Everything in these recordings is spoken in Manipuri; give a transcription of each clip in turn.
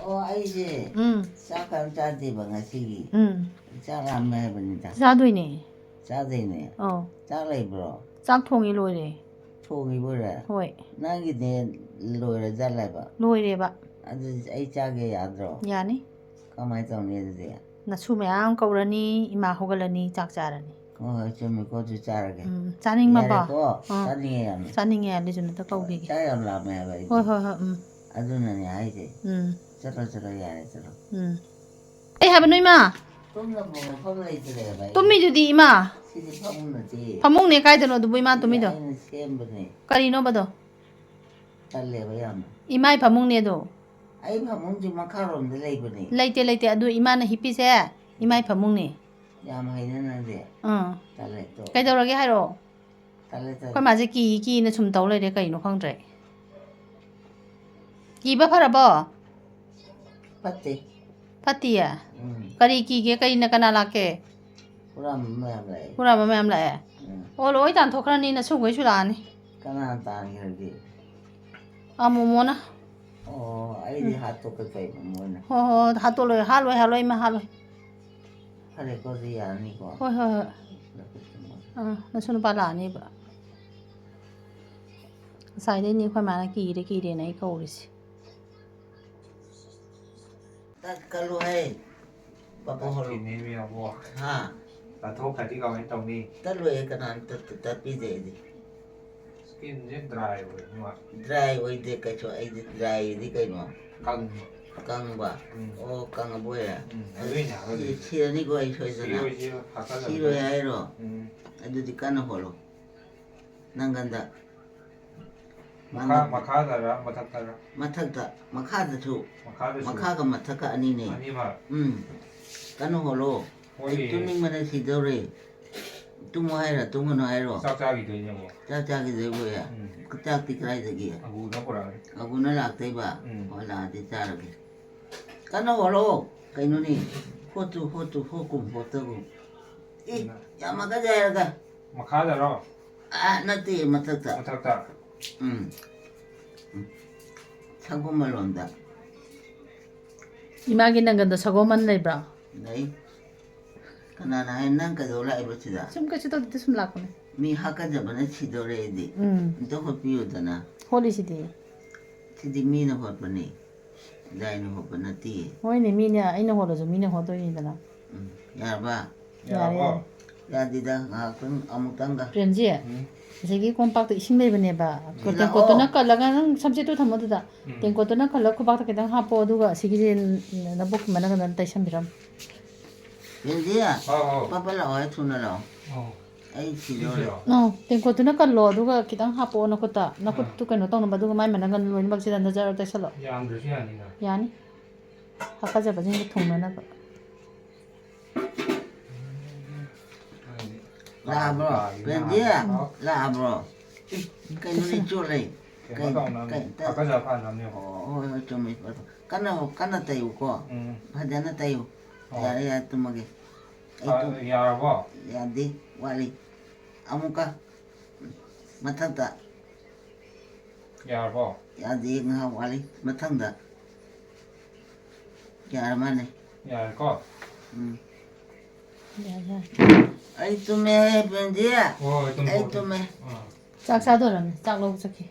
ꯑꯩꯁꯦ ꯆꯥꯛ ꯀꯔꯝ ꯆꯥꯗꯦꯕ ꯉꯁꯤꯒꯤ ꯆꯥꯛ ꯂꯥꯝꯃꯦ ꯍꯥꯏꯕꯅꯤꯗ ꯆꯥꯗꯣꯏꯅꯦ ꯆꯥꯗꯣꯏꯅꯦ ꯆꯥꯛ ꯂꯩꯕ꯭ꯔꯣ ꯆꯥꯛ ꯊꯣꯡꯉꯤ ꯂꯣꯏꯔꯦ ꯊꯣꯡꯉꯤꯕꯣꯏꯔꯦ ꯍꯣꯏ ꯅꯪꯒꯤꯅꯦ ꯂꯣꯏꯔꯖꯥꯠꯂꯕ ꯂꯣꯏꯔꯦꯕ ꯑꯗꯨꯗꯤ ꯑꯩ ꯆꯥꯒꯦ ꯌꯥꯗ꯭ꯔꯣ ꯌꯥꯅꯤ ꯀꯃꯥꯏꯅ ꯇꯧꯅꯤ ꯑꯗꯨꯗꯤ ꯅꯁꯨ ꯃꯌꯥꯝ ꯀꯧꯔꯅꯤ ꯏꯃꯥ ꯍꯧꯒꯠꯂꯅꯤ ꯆꯥꯛ ꯆꯥꯔꯅꯤ ꯍꯣꯏ ꯍꯣꯏ ꯆꯨꯝꯃꯤꯀꯣ ꯑꯗꯨ ꯆꯥꯔꯒꯦ ꯆꯥꯅꯤꯡꯉꯕꯣ ꯌꯥꯔꯦꯀꯣ ꯆꯥꯅꯤꯡꯉꯦ ꯌꯥꯝꯅ ꯆꯥꯅꯤꯡꯉꯦ ꯂꯤꯖꯨꯅꯇ ꯀꯧꯕꯤꯒꯦ ꯆꯥꯛ ꯌꯥꯝ ꯂꯥꯝꯃꯦ ꯍꯥꯏꯕ ꯑꯩꯗꯤ ꯍꯣꯏ ꯍꯣꯏ ꯍꯣꯏ ꯑꯗꯨꯅꯅꯦ ꯍꯥꯏꯁꯦ ꯆꯠꯂꯣ ꯌꯥꯔꯦ ꯆꯠꯂꯣ ꯑꯩ ꯍꯥꯏꯕ ꯅꯣ ꯏꯃꯥ ꯇꯨꯝꯅꯕ ꯃꯐꯝ ꯂꯩꯇ꯭ꯔꯦꯕ ꯑꯩ ꯇꯨꯝꯃꯤꯗꯨꯗꯤ ꯏꯃꯥ ꯁꯤꯗꯤ ꯐꯃꯨꯡ ꯅꯠꯇꯦ ꯐꯃꯨꯡꯅꯦ ꯀꯥꯏꯗꯅꯣ ꯑꯗꯨꯕꯨ ꯏꯃꯥ ꯁꯤꯗꯤ ꯇꯨꯝꯃꯤꯗꯣ ꯑꯩꯅ ꯁꯦꯝꯕꯅꯦ ꯀꯔꯤꯅꯣꯕꯗꯣ ꯇꯜꯂꯦꯕ ꯌꯥꯝꯅ ꯏꯃꯥꯏ ꯐꯃꯨꯡꯅꯦ ꯑꯗꯣ ꯑꯩ ꯐꯃꯨꯡꯁꯤ ꯃꯈꯥꯔꯣꯝꯗ ꯂꯩꯕꯅꯦ ꯂꯩꯇꯦ ꯑꯗꯨ ꯏꯃꯥꯅ ꯍꯤꯞꯄꯤꯁꯦ ꯏꯃꯥꯏ ꯐꯃꯨꯡꯅꯦ ꯌꯥꯝ ꯍꯩꯅ ꯅꯪꯗꯤ ꯇꯜꯂꯦ ꯇꯣ ꯀꯩꯗꯧꯔꯒꯦ ꯍꯥꯏꯔꯣ ꯇꯜꯂꯦ ꯑꯩꯈꯣꯏ ꯃꯥꯁꯦ ꯀꯤꯅ ꯁꯨꯝ ꯇꯧ ꯂꯩꯔꯦ ꯀꯩꯅꯣ ꯈꯪꯗ꯭ꯔꯦ ꯀꯤꯕ ꯐꯔꯕꯣ ꯐꯠꯇꯦ ꯐꯠꯇꯤꯌꯦ ꯀꯔꯤ ꯀꯤꯒꯦ ꯀꯅꯥ ꯂꯥꯛꯀꯦ ꯍꯨꯔꯥꯟꯕ ꯃꯌꯥꯝ ꯂꯥꯛꯑꯦ ꯍꯨꯔꯥꯟꯕ ꯃꯌꯥꯝ ꯂꯥꯛꯑꯦ ꯑꯣ ꯂꯣꯏ ꯇꯥꯟꯊꯣꯛꯈ꯭ꯔꯅꯤ ꯅꯁꯨꯈꯩꯁꯨ ꯂꯥꯛꯑꯅꯤ ꯀꯅꯥꯅ ꯇꯥꯟꯈ꯭ꯔꯒꯦ ꯃꯣꯃꯣꯅ ꯑꯩꯗꯤ ꯍꯥꯠꯇꯣꯛꯀꯦ ꯇꯧꯔꯤꯕ ꯃꯣꯏꯅ ꯍꯣꯏ ꯍꯥꯠꯇꯣꯛꯂꯣꯏ ꯍꯥꯠꯂꯣꯏ ꯏꯃꯥ ꯍꯥꯠꯂꯣꯏ ꯐꯔꯦꯀꯣ ꯑꯗꯨꯗꯤ ꯌꯥꯔꯅꯤꯀꯣ ꯍꯣꯏ ꯅꯁꯨ ꯅꯨꯄꯥ ꯂꯥꯛꯑꯅꯤꯕ ꯉꯁꯥꯏꯗꯩꯅꯦ ꯑꯩꯈꯣꯏ ꯃꯥꯅ ꯀꯤꯔꯦꯅ ꯑꯩ ꯀꯧꯔꯤꯁꯦ ꯇꯠꯀꯜꯂꯨꯍꯦ ꯍꯥ ꯇꯥꯊꯣꯛꯈ꯭ꯔꯗꯤ ꯀꯃꯥꯏꯅ ꯇꯧꯅꯤ ꯇꯠꯂꯣꯏꯍꯦ ꯀꯅꯥꯅ ꯇꯠꯄꯤꯗꯦ ꯑꯩꯗꯤ ꯁ꯭ꯀꯤꯟꯁꯦ ꯗ꯭ꯔꯥꯏ ꯑꯣꯏ ꯗ꯭ꯔꯥꯏ ꯑꯣꯏꯗꯦ ꯀꯩꯁꯨ ꯑꯩꯗꯤ ꯗ꯭ꯔꯥꯏꯗꯤ ꯀꯩꯅꯣ ꯀꯪꯕ ꯀꯪꯉꯕ ꯑꯣꯏꯔꯦ ꯁꯤꯔꯅꯤꯀꯣ ꯑꯩ ꯁꯣꯏꯗꯅ ꯁꯤꯔꯣꯏ ꯍꯥꯏꯔꯣ ꯑꯗꯨꯗꯤ ꯀꯟꯅ ꯍꯣꯠꯂꯣ ꯅꯪꯒꯟꯗ ꯃꯈꯥꯗꯔ ꯃꯊꯛꯇꯔ ꯃꯊꯛꯇ ꯃꯈꯥꯗꯁꯨ ꯃꯈꯥꯒ ꯃꯊꯛꯀ ꯑꯅꯤꯅꯦ ꯀꯟꯅ ꯍꯣꯠꯂꯣ ꯑꯩ ꯇꯨꯝꯅꯤꯡꯕꯅ ꯁꯤꯗꯧꯔꯦ ꯇꯨꯝꯃꯣ ꯍꯥꯏꯔꯣ ꯇꯨꯝꯒꯅꯨ ꯍꯥꯏꯔꯣ ꯆꯥꯛ ꯆꯥꯈꯤꯗꯣꯏꯅꯦꯕꯣ ꯆꯥꯛ ꯆꯥꯈꯤꯗꯣꯏꯕꯣ ꯆꯥꯛꯇꯤ ꯀꯗꯥꯏꯗꯒꯤ ꯑꯕꯨꯅ ꯄꯨꯔꯛꯑꯅꯤ ꯑꯕꯨꯅ ꯂꯥꯛꯇꯣꯏꯕ ꯍꯣꯏ ꯂꯥꯛꯑꯗꯤ ꯆꯥꯔꯒꯦ ꯀꯟꯅ ꯍꯣꯠꯂꯣ ꯀꯩꯅꯣꯅꯤ ꯍꯣꯠꯀꯨꯝ ꯍꯣꯠꯇꯒꯨꯝ ꯌꯥꯝ ꯃꯒꯖꯩ ꯍꯥꯏꯔꯒ ꯃꯈꯥꯗꯔꯣ ꯅꯠꯇꯦ ꯃꯊꯛꯇ ꯁꯒꯣꯃꯂꯣꯝꯗ ꯏꯃꯥꯒꯤ ꯅꯪꯒꯟꯗ ꯁꯒꯣꯜꯃꯟ ꯂꯩꯕ꯭ꯔꯥ ꯂꯩ ꯀꯅꯥꯅ ꯍꯥꯏ ꯅꯪ ꯀꯩꯗꯧ ꯂꯥꯛꯏꯕ ꯁꯤꯗ ꯁꯨꯝ ꯀꯩꯁꯨ ꯇꯧꯗꯦ ꯁꯨꯝ ꯂꯥꯛꯄꯅꯦ ꯃꯤ ꯍꯥꯀꯠꯆꯕꯅ ꯁꯤꯗꯧꯔꯦ ꯑꯩꯗꯤ ꯑꯝꯇ ꯍꯣꯠꯄꯤꯌꯨꯗꯅ ꯍꯣꯠꯂꯤꯁꯤꯗꯤ ꯁꯤꯗꯤ ꯃꯤꯅ ꯍꯣꯠꯄꯅꯤ ꯂꯥꯏꯅ ꯍꯣꯠꯄ ꯅꯠꯇꯦ ꯍꯣꯏꯅꯦ ꯑꯩꯅ ꯍꯣꯠꯂꯁꯨ ꯃꯤꯅ ꯍꯣꯠꯇꯣꯏꯅꯤꯗꯅ ꯌꯥꯔꯕ ꯌꯥꯔꯦ ꯌꯥꯗꯦꯗ ꯉꯥꯏꯍꯥꯛꯇꯪ ꯑꯃꯨꯛꯇꯪꯒ ꯄ꯭ꯔꯦꯝꯖꯤ ꯑꯁꯤꯒꯤ ꯀꯣꯝꯄꯥꯛꯇ ꯏꯁꯤꯡ ꯂꯩꯕꯅꯦꯕ ꯇꯦꯡꯀꯣꯠꯇꯨꯅ ꯀꯜꯂꯒ ꯅꯪ ꯁꯝꯆꯦꯠꯇꯨ ꯊꯝꯃꯣ ꯑꯗꯨꯗ ꯇꯦꯡꯀꯣꯠꯇꯨꯅ ꯀꯜꯂꯒ ꯈꯨꯕꯥꯛꯇ ꯈꯤꯇꯪ ꯍꯥꯞꯄꯣ ꯑꯗꯨꯒ ꯑꯁꯤꯒꯤꯁꯦ ꯅꯕꯨꯛꯀꯤ ꯃꯅꯒꯟꯗ ꯇꯩꯁꯟꯕꯤꯔꯝꯃꯣ ꯄ꯭ꯔꯦꯝꯖꯤ ꯄꯥꯄ ꯂꯥꯛꯑꯣ ꯊꯨꯅ ꯂꯥꯛꯑꯣ ꯑꯩ ꯁꯤꯗꯧꯔꯦ ꯇꯦꯡꯀꯣꯠꯇꯨꯅ ꯀꯜꯂꯣ ꯑꯗꯨꯒ ꯈꯤꯇꯪ ꯍꯥꯞꯄꯛꯑꯣ ꯅꯈꯨꯠꯇꯨ ꯀꯩꯅꯣ ꯇꯧꯅꯕ ꯑꯗꯨꯒ ꯃꯥꯏ ꯃꯅꯒꯟ ꯂꯣꯏꯅꯃꯛ ꯁꯤꯗ ꯅꯖꯔ ꯇꯩꯁꯜꯂꯣ ꯌꯥꯝꯗ꯭ꯔꯁꯨ ꯌꯥꯅꯤꯅ ꯌꯥꯅꯤ ꯍꯥꯀꯠꯆꯕꯁꯤꯡꯗꯣ ꯊꯨꯡꯅꯅꯕ ꯂꯥꯛꯑꯕ꯭ꯔꯣ ꯄ꯭ꯔꯦꯝꯖꯤ ꯂꯥꯛꯑꯕ꯭ꯔꯣ ꯀꯩꯅꯣꯅꯦ ꯆꯣꯠꯂꯦ ꯍꯥꯀꯠꯆꯕ ꯐꯅꯕꯅꯦꯕ ꯍꯣꯏ ꯆꯨꯝꯃꯤ ꯀꯟꯅ ꯇꯩꯌꯨꯀꯣ ꯐꯖꯅ ꯇꯩꯌꯨ ꯌꯥꯔꯦ ꯇꯨꯝꯃꯒꯦ ꯌꯥꯔꯕꯣ ꯌꯥꯗꯦ ꯋꯥꯠꯂꯤ ꯑꯃꯨꯛꯀ ꯃꯊꯛꯇ ꯌꯥꯔꯕꯣ ꯌꯥꯗꯦ ꯉꯥꯏꯍꯥꯛ ꯋꯥꯠꯂꯤ ꯃꯊꯪꯗ ꯌꯥꯔ ꯃꯥꯜꯂꯦ ꯌꯥꯔꯦꯀꯣ ꯑꯩ ꯇꯨꯝꯃꯦ ꯄ꯭ꯔꯦꯝꯖꯤ ꯑꯩ ꯇꯨꯝꯃꯦ ꯆꯥꯛ ꯆꯥꯗꯣꯏꯔꯝꯅꯤ ꯆꯥꯛ ꯂꯧꯕ ꯆꯠꯈꯤ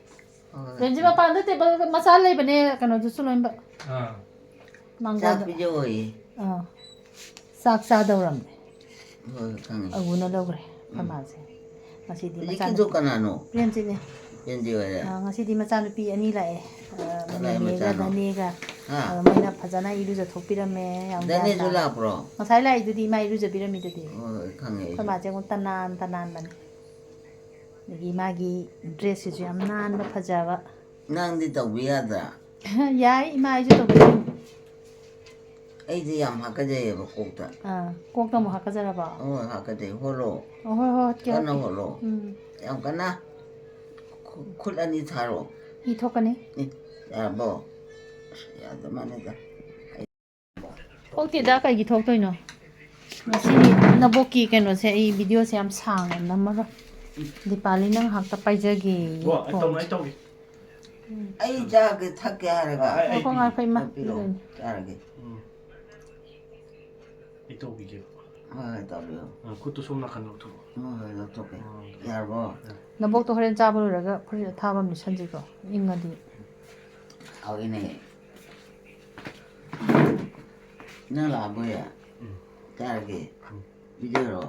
ꯄ꯭ꯔꯦꯝꯖꯤ ꯃꯄꯥꯟꯗ ꯇꯦꯕꯜ ꯃꯆꯥ ꯂꯩꯕꯅꯦ ꯀꯩꯅꯣꯗꯨꯁꯨ ꯂꯣꯏꯅꯃꯛ ꯆꯥꯛ ꯄꯤꯖꯧꯌꯦ ꯆꯥꯛ ꯆꯥꯗꯧꯔꯝꯅꯦ ꯍꯣꯏ ꯈꯪꯉꯦ ꯑꯕꯨꯅ ꯂꯧꯈ꯭ꯔꯦ ꯑꯩꯈꯣꯏ ꯃꯥꯁꯦ ꯉꯁꯤꯗꯤ ꯍꯧꯖꯤꯛꯀꯤꯗꯣ ꯀꯅꯥꯅꯣ ꯄ꯭ꯔꯦꯝꯖꯤꯠꯅꯦ ꯄ꯭ꯔꯦꯝꯖꯤ ꯑꯣꯏꯔꯦ ꯉꯁꯤꯗꯤ ꯃꯆꯥꯅꯨꯄꯤ ꯑꯅꯤ ꯂꯥꯛꯑꯦ ꯀꯅꯥꯏ ꯅꯦꯅꯦꯒ ꯃꯆꯥꯅꯣ ꯙꯅꯦꯒ ꯃꯣꯏꯅ ꯐꯖꯅ ꯏꯔꯨꯖꯊꯣꯛꯄꯤꯔꯝꯃꯦ ꯌꯥꯝ ꯙꯅꯦꯁꯨ ꯂꯥꯛꯄ꯭ꯔꯣ ꯉꯁꯥꯏ ꯂꯥꯛꯏꯗꯨꯗꯤ ꯏꯃꯥ ꯏꯔꯨꯖꯕꯤꯔꯝꯃꯤꯗꯨꯗꯤ ꯍꯣꯏ ꯈꯪꯉꯦ ꯑꯩꯈꯣꯏ ꯃꯥꯁꯦ ꯑꯃꯨꯛ ꯇꯅꯥꯟꯕꯅꯦ ꯑꯗꯒꯤ ꯃꯥꯒꯤ ꯗ꯭ꯔꯦꯁꯁꯤꯁꯨ ꯌꯥꯝ ꯅꯥꯟꯕ ꯐꯖꯕ ꯅꯪꯗꯤ ꯇꯧꯕ ꯌꯥꯗ꯭ꯔꯥ ꯌꯥꯏ ꯏꯃꯥ ꯑꯩꯁꯨ ꯇꯧꯕꯤꯔꯝꯃꯤ ꯑꯩꯗꯤ ꯌꯥꯝ ꯍꯥꯀꯠꯆꯩꯌꯦꯕ ꯀꯣꯛꯇ ꯀꯣꯛꯇ ꯑꯃꯨꯛ ꯍꯥꯀꯠꯆꯔꯕꯣ ꯍꯣꯏ ꯍꯥꯀꯠꯆꯩ ꯍꯣꯠꯂꯣ ꯍꯣꯏ ꯍꯣꯠꯀꯦ ꯀꯟꯅ ꯍꯣꯠꯂꯣ ꯌꯥꯝ ꯀꯟꯅ ꯈꯨꯠ ꯑꯅꯤ ꯊꯥꯔꯣ ꯏ ꯊꯣꯛꯀꯅꯤ ꯌꯥꯔꯕꯣ ꯌꯥꯗ ꯃꯥꯜꯂꯦꯗ ꯊꯣꯛꯇꯦꯗ ꯀꯩꯒꯤ ꯊꯣꯛꯇꯣꯏꯅꯣ ꯉꯁꯤ ꯅꯕꯣꯛꯀꯤ ꯀꯩꯅꯣꯁꯦ ꯑꯩ ꯚꯤꯗꯤꯑꯣꯁꯦ ꯌꯥꯝ ꯁꯥꯡꯅ ꯅꯝꯃꯒ ꯗꯤꯄꯥꯂꯤ ꯅꯪ ꯉꯥꯏꯍꯥꯛꯇ ꯄꯥꯏꯖꯒꯦ ꯑꯩ ꯆꯥꯒꯦ ꯊꯛꯀꯦ ꯍꯥꯏꯔꯒ ꯉꯥꯏꯈꯣ ꯉꯥꯏꯈꯣ ꯏꯃꯥ ꯄꯤꯔꯛꯑꯣ ꯆꯥꯔꯒꯦ ꯑꯩ ꯇꯧꯕꯤꯒꯦ ꯍꯣꯏ ꯇꯧꯕꯤꯌꯣ ꯈꯨꯠꯇꯨ ꯁꯣꯝ ꯅꯥꯀꯟ ꯂꯧꯊꯣꯛꯑꯣ ꯍꯣꯏ ꯂꯧꯊꯣꯛꯀꯦ ꯌꯥꯔꯕꯣ ꯅꯕꯣꯛꯇꯣ ꯍꯣꯔꯦꯟ ꯆꯥꯕ ꯂꯣꯏꯔꯒ ꯐꯨꯔꯤꯠ ꯑꯊꯥꯕ ꯑꯃ ꯂꯤꯠꯁꯟꯁꯤꯀꯣ ꯏꯪꯉꯗꯤ ꯍꯥꯎꯏꯅꯦ ꯅꯪ ꯂꯥꯛꯑꯕꯣꯌꯦ ꯆꯥꯔꯒꯦ ꯄꯤꯖꯔꯣ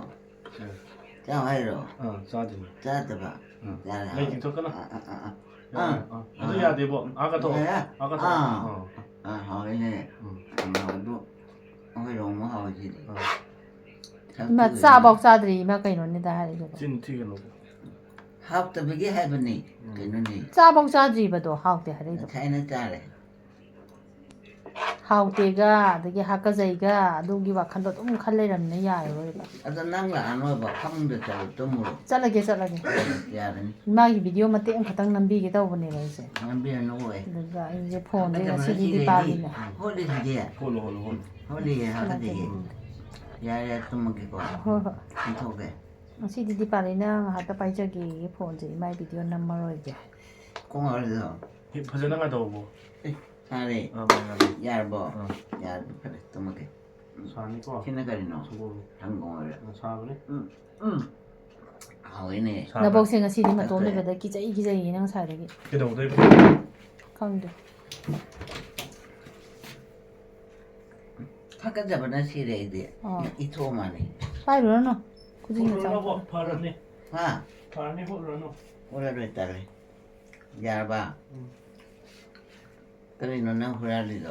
ꯆꯥꯎ ꯍꯥꯏꯔꯣ ꯆꯥꯗꯣꯏꯅꯤ ꯆꯥꯗꯕ ꯆꯥꯔꯦ ꯂꯩ ꯇꯤꯡꯊꯣꯛꯀꯅꯣ ꯑꯗꯨ ꯑꯥ ꯌꯥꯗꯦꯕꯣ ꯊꯣꯛꯑꯣ ꯍꯥꯎꯏꯅꯦ ꯑꯗꯨ ꯑꯩꯈꯣꯏꯔꯣꯝ ꯍꯥꯎꯏꯁꯤꯗꯤ 이마 짜박 짜들이 이마 그이노니다 하리고 찐 튀겨놓고 하우트비게 해보니 그놈이 짜박 짜드리버도 하우테 하리도 차이는 짜래 하우테가 되게 하까자이가 누기 와칸도 좀 칼레람네 야이로이바 아도 낭라 안 와봐 팡도 짜고 뜸으로 잘라게 야는 이마기 비디오 마때 가당 남비게 다오버네가 이제 남비는 누구에 그러니까 이제 폰에 CDD 빠리네 홀리지게 홀로 홀리게 하까지게 야야 뜸먹이고 톡에 CDD 빠리나 하다 빠이저기 폰제 이마이 비디오 남마로이게 공얼도 퍼져나 가다 오고 사리 맞아 야르보 야 그래 뜸먹게 사니까 키나가리노 저거 한공을 사버네 하오이네 나복생가 CD 마토르베다 기자이 이랑 사르기 그다음에 강도 하까 잡아나 시래이디 이토마니 빠이로노 굳이 홀로라고 파라네 하 파라네 홀로노 오라로 했다래 야봐 그래 너는 후라리도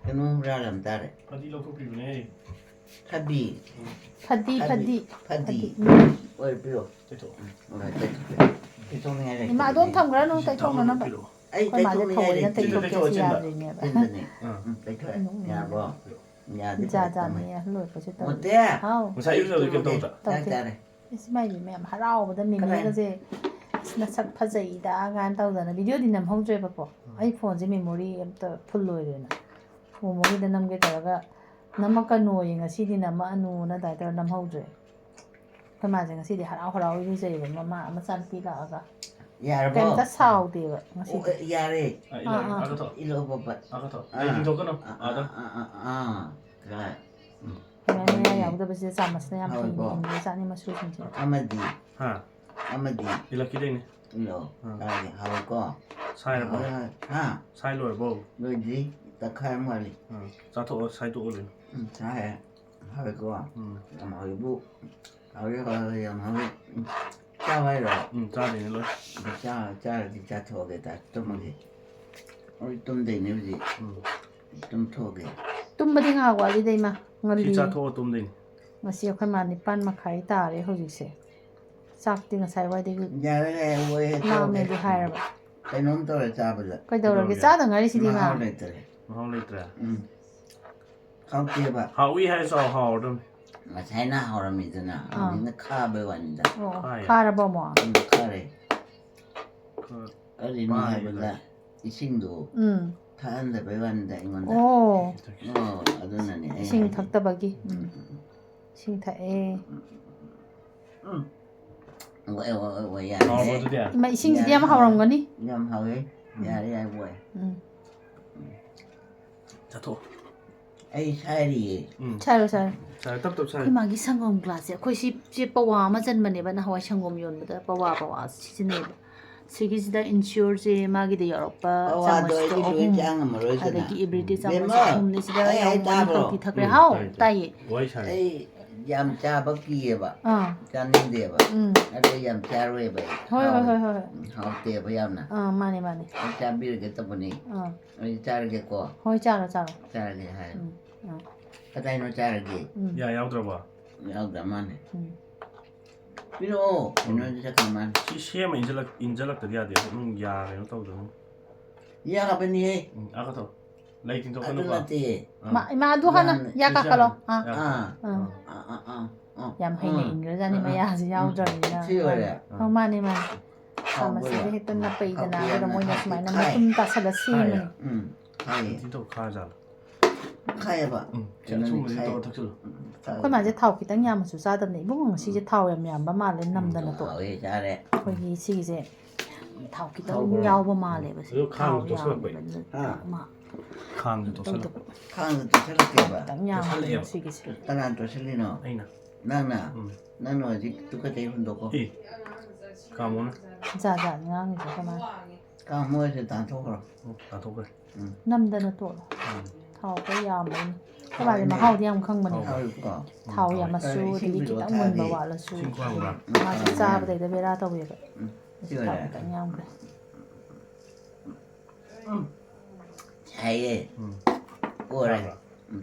그놈 후라람 따래 파디 로코피네 파비 파디 뭘 필요 됐어 오라 됐어 이통해야 이마 돈 탐그라노 따이통나나 봐 아이 거의 맞아 대통령이 더위는 대통령이 야드리네 봐 된다네 야봐 야디 자자네 로이 거시 또 어때 아우 무사 이유도 이렇게 떠오다 잘해 이스마일이 매 하라오보다 미미가제 나삭 파자이다 간 따오다나 비디오디 남 홍조해봐봐 아이폰제 메모리 암따 풀로이레나 모모기다 남게 따라가 남아까 노잉아 시디 남아 누나 다이따라 남 홍조해 그마제 시디 하라오 이리제이바 마마 아마산 피라가 야봐 뱀다 사오데바 시디 야래 아가토 이로 봐봐 아가토 레이 팅토거노 아다 그래 그러면 야우다 버시 잠마스나 얌 핑이 인도사니 마슈 신지 아마디 하 아마디 이렇게되네 이로 나게 하고 사이로 하 사이로 뭐 너지 딱할 말이 자토 사이도 올린 잘해 하고 아마이부 하고 짜와이로 짜리네 로 짜 토게다 좀 우리 좀 되네 우리 좀 토게 tummading hawa di ma ngali 자토 돔데 ngasi khoi ma ni pan ma khai ta re hoji se sak ti nga sai wa de 야래 왜 na me di hair ba 그놈 또 잡으려 kai dawra ge cha da ngari si di ma 그랬더래 뭐 레이트라 가게 봐 하위 해서 하오름 차이나 하람이잖아 니는 카베 완다 khara ba mo 카레 어린이 해보다 이싱도 타는데 배웠는데 이건데 o 아드나니 sing thak ta ba gi sing tha e 왜야 나와도 돼 ma sing di am hawram gani 냠하게 야래 왜 자토 에이 사리 charo charo 자 답답 잘 khoi ma gi sangom glass ya khoi si pawa ma jan bane ba na hawa sangom yon ba pawa si ne ba 시기지다 인슈어지 마기데 여러빠 장마스도 아데기 이브리디 장마스 홈리시다 야오만 덕티 탁레 하오 따이 와이샤이 에이 얌짜박기에 봐 짠닌데 봐 아도 얌짜로에 봐 호이 하우테 봐 얌나 마네 짬비르게 떠보니 우리 자르게 거 호이 짜라 자르게 해 그다이노 자르게 야 야우드라 봐 야우드라 마네 비로 이놈 잠깐만 시에만 인절락 들여야 돼 야 이거 또 야가 버니 아가토 레이팅 또 끊어 봐 아들한테 마 adu hana ya ka kalo yam haine ingrazani ma ya ji yaw jarina mane samasi de hetan na peidana ga moina smaina matum ta sala simi 하이 진짜 가자 하이 봐 충분히 또 닥쳐 khoi ma je thau kitang yam su sa da nei bu ngsi je thau yam ba ma le nam da na to 왜 잘해 khoi gi si je ꯊꯥꯎ ꯈꯤꯇꯪ ꯌꯥꯎꯕ ꯃꯥꯜꯂꯦꯕ ꯁꯤ ꯑꯗꯨ ꯊꯥꯎ ꯈꯥꯡꯗꯣ ꯇꯣꯠꯁꯜꯂꯛꯄꯩ. ꯌꯥꯎꯕ ꯈꯥꯡꯁꯦ ꯇꯣꯠꯁꯜꯂꯛ ꯇꯧꯗꯕ ꯈꯥꯡꯗ ꯇꯣꯠꯁꯜꯂꯛꯀꯦꯕ ꯈꯤꯇꯪ ꯌꯥꯝꯕ ꯇꯣꯠꯁꯜꯂꯛꯑꯦꯕ. ꯁꯤꯒꯤꯁꯦ ꯀꯅꯥꯅ ꯇꯣꯠꯁꯜꯂꯤꯅꯣ ꯑꯩꯅ ꯅꯪꯅ ꯎꯝ ꯅꯪꯅ ꯍꯧꯖꯤꯛ ꯇꯨꯀꯠꯆꯩ ꯍꯨꯟꯗꯣꯛꯀꯣ ꯏ ꯀꯥꯃꯣꯅ ꯖꯥꯠ ꯖꯥꯠ ꯉꯥꯡꯉꯤꯁꯦ ꯀꯃꯥꯏꯅ ꯃꯣꯏꯁꯦ ꯇꯥꯟꯊꯣꯛꯈ꯭ꯔꯣ ꯇꯥꯊꯣꯛꯈ꯭ꯔꯦ. ꯅꯝꯗꯅ ꯇꯣꯠꯂꯣ ꯎꯝ. ꯊꯥꯎ ꯈꯔ ꯌꯥꯝꯕꯩꯅꯤ ꯀꯃꯥꯏꯅ ꯃꯍꯥꯎꯗꯤ ꯌꯥꯝ ꯈꯪꯕꯅꯦ ꯍꯥꯎꯏꯀꯣ ꯊꯥꯎ ꯍꯥꯎꯋꯦ. ꯌꯥꯝꯃꯁꯨ ꯏꯁꯤꯡ ꯑꯗꯒꯤ ꯄꯤꯔꯛꯑꯣ ꯈꯤꯇꯪ ꯃꯨꯟꯕ ꯊꯛꯑꯒꯦ. ꯋꯥꯠꯂꯁꯨ ꯏꯁꯤꯡ ꯈ꯭ꯋꯥꯡꯕ꯭ꯔꯥ? ꯃꯥꯁꯦ ꯆꯥꯕꯗꯩꯗ ꯕꯦꯔꯥ ꯇꯧꯋꯦꯕ ꯁꯤ ꯊꯥꯎ ꯑꯣꯏꯔꯦ ꯈꯤꯇꯪ ꯌꯥꯝꯈ꯭ꯔꯦ ꯁꯥꯏꯌꯦ ꯑꯣꯔꯦ ꯁꯥꯕ꯭ꯔꯥ?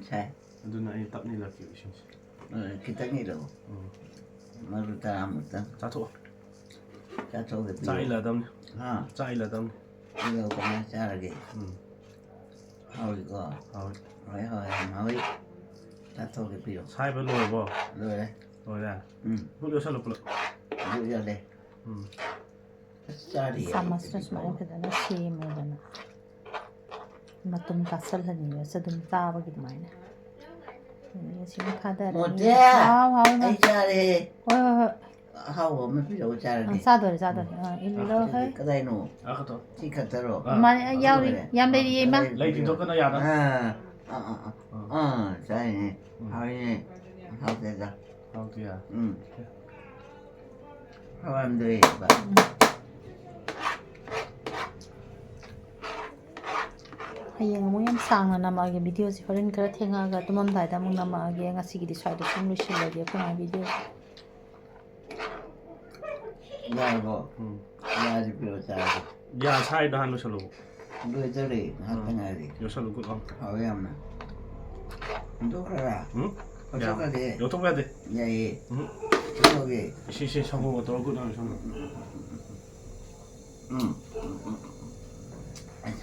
ꯁꯥꯏ ꯑꯗꯨꯅ ꯑꯩ ꯇꯞꯅ ꯏꯜꯂꯛꯀꯦ ꯏꯁꯤꯡꯁꯦ. ꯈꯤꯇꯪ ꯏꯔꯛꯑꯣ ꯎꯝ. ꯃꯔꯨ ꯇꯔꯥꯃꯨꯛꯇꯪ ꯆꯥꯊꯣꯛꯑꯣ. ꯆꯥꯊꯣꯛꯑꯒ ꯆꯥꯛ ꯄꯤꯔꯛꯑꯣ ꯏꯜꯂꯛꯑꯗꯕꯅꯤ. ꯍꯥ ꯆꯥꯛ ꯏꯜꯂꯛꯑꯗꯕꯅꯤ. ꯏꯜꯂꯛꯑꯣ ꯀꯃꯥꯏꯅ ꯆꯥꯔꯒꯦ ꯎꯝ. ꯍꯥꯎꯏꯀꯣ ꯍꯥꯎꯋꯦ. ꯍꯣꯏ ꯌꯥꯝ ꯍꯥꯎꯏ ꯆꯥꯊꯣꯛꯑꯒ ꯄꯤꯔꯛꯑꯣ ꯁꯥꯏꯕ ꯂꯣꯏꯔꯕꯣ? ꯂꯣꯏꯔꯦ ꯂꯣꯏꯔꯦ. ꯎꯝ ꯄꯨꯂꯞ ꯌꯣꯠꯁꯜꯂꯣ ꯄꯨꯂꯞ. ꯑꯗꯨ ꯌꯥꯗꯦ ꯎꯝ. ꯆꯥꯔꯤꯌꯦ ꯆꯥꯃꯁꯅ ꯁꯨꯃꯥꯏꯅ ꯐꯖꯅ ꯁꯦꯝꯃꯦꯗꯅ ꯃꯇꯨꯝ ꯇꯥꯁꯜꯍꯟꯅꯤꯡꯉꯁꯨ ꯑꯗꯨꯝ ꯆꯥꯕꯒꯤ ꯑꯗꯨꯃꯥꯏꯅ ꯑꯁꯤꯃ ꯊꯥꯗꯔꯅꯤ ꯃꯣꯇꯦ ꯍꯥꯎ ꯍꯥꯎ ꯑꯩ ꯆꯥꯔꯦ ꯍꯣꯏ ꯍꯣꯏ ꯍꯣꯏ ꯑꯍꯥꯎꯕ ꯑꯃ ꯄꯤꯔꯛꯑꯣ ꯆꯥꯔꯒꯦ ꯆꯥꯗꯣꯔꯦ ꯏꯜꯂꯣ ꯍꯣꯏ ꯀꯗꯥꯏꯅꯣ ꯑꯥ ꯈꯠꯇꯣ. ꯁꯤ ꯈꯛꯇꯔꯣ ꯃꯥꯅꯦ ꯌꯥꯎꯔꯤ ꯂꯣꯏꯔꯦ. ꯌꯥꯝ ꯂꯩꯔꯤꯌꯦ ꯏꯃꯥ ꯂꯩ ꯇꯤꯡꯊꯣꯛꯀꯅꯣ ꯌꯥꯗ. ꯆꯥꯏꯅꯦ ꯍꯥꯎꯏꯅꯦ ꯍꯥꯎꯇꯦꯗ ꯍꯥꯎꯇꯤꯌꯥ. ꯍꯥꯎꯔꯝꯗ꯭ꯔꯦ ꯍꯌꯦꯡ ꯑꯃꯨꯛ ꯌꯥꯝ ꯁꯥꯡꯅ ꯅꯝꯃꯛꯑꯒꯦ ꯚꯤꯗꯤꯑꯣꯁꯦ ꯍꯣꯔꯦꯟ ꯈꯔ ꯊꯦꯡꯉꯛꯑꯒ ꯇꯨꯝꯃꯝꯗꯥꯏꯗ ꯑꯃꯨꯛ ꯅꯝꯃꯛꯑꯒꯦ ꯉꯁꯤꯒꯤꯗꯤ ꯁ꯭ꯋꯥꯏꯗ ꯁꯨꯝ ꯂꯣꯏꯁꯤꯜꯂꯒꯦ ꯑꯩꯈꯣꯏꯅ ꯚꯤꯗꯤꯑꯣꯁꯦ ꯌꯥꯔꯕꯣ ꯎꯝ. ꯌꯥꯔꯗꯤ ꯄꯤꯔꯛꯑꯣ ꯆꯥꯔꯒꯦ ꯌꯥ ꯁꯥꯏꯗꯣ ꯍꯥꯟꯅ ꯂꯣꯏꯁꯜꯂꯨ. ꯂꯣꯏꯗꯧꯔꯦ ꯉꯥꯏꯍꯥꯛꯇ ꯉꯥꯏꯔꯦ ꯌꯣꯠꯁꯜꯂꯨ ꯀꯨꯠ ꯂꯥꯎꯅ. ꯍꯥꯎꯋꯦ ꯌꯥꯝꯅ ꯍꯨꯟꯗꯣꯛꯈ꯭ꯔꯥ ꯎꯝ. ꯂꯧꯊꯣꯛꯈ꯭ꯔꯒꯦ ꯂꯧꯊꯣꯛꯄ ꯌꯥꯗꯦ. ꯌꯥꯏꯌꯦ ꯎꯝ. ꯂꯧꯊꯣꯛꯑꯒꯦ ꯁꯤ ꯁꯪꯒꯣꯝꯒ ꯇꯧꯔ ꯀꯨꯠ ꯂꯥꯎꯅ ꯌꯣꯠꯁꯜꯂꯨ.